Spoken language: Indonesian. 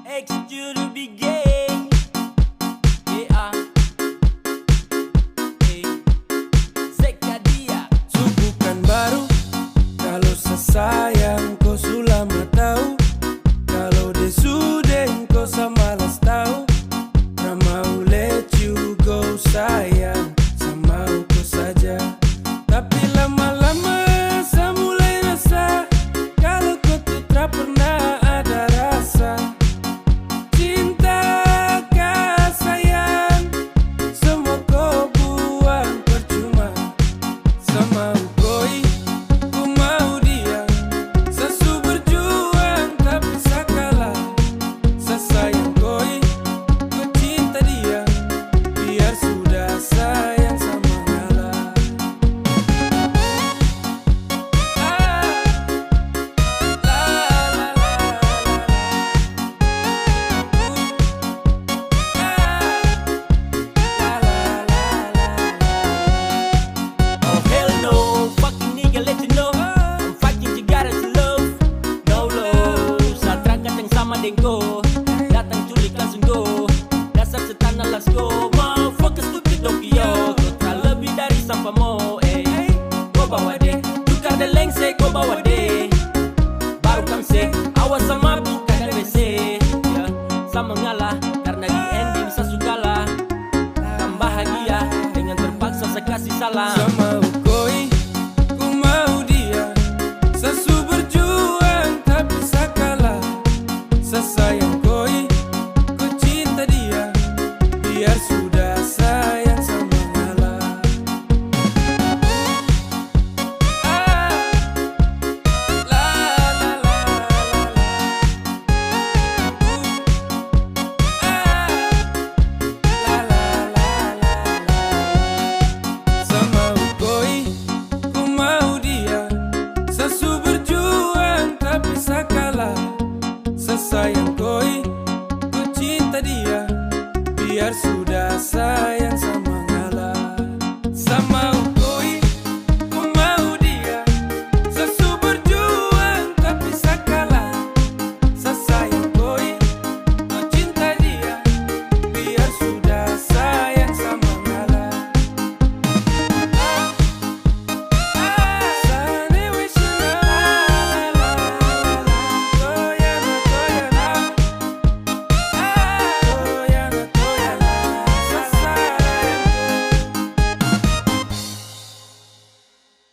Ex juru be gay. Yeah. Zeka dia. Bukan baru kalau sesayang kau sulama tahu. Kalau dia sudah kau samalas tahu. Tak mau let you go sayang, sama kau saja. Tapi lama-lama saya mulai rasa kalau kau tuh tak pernah ada rasa. Cinta kah sayang, semua kau buang percuma. Sama koi, ku mau dia. Sesu berjuang tapi saya kalah. Saya sayang koi, ku cinta dia. Biar sudah sayang sama ngalah. Oh hell no, fucking nigga let you know I'm fighting Jigara to love. No love, saat rangka yang sama dengko. Datang culik langsung go. Dasar setan let's go. Motherfucker stupid Tokyo. Kau tak lebih dari sampah mo. Kau bawa deh, tukar the lengse kau bawa deh. Baru kamse, awas sama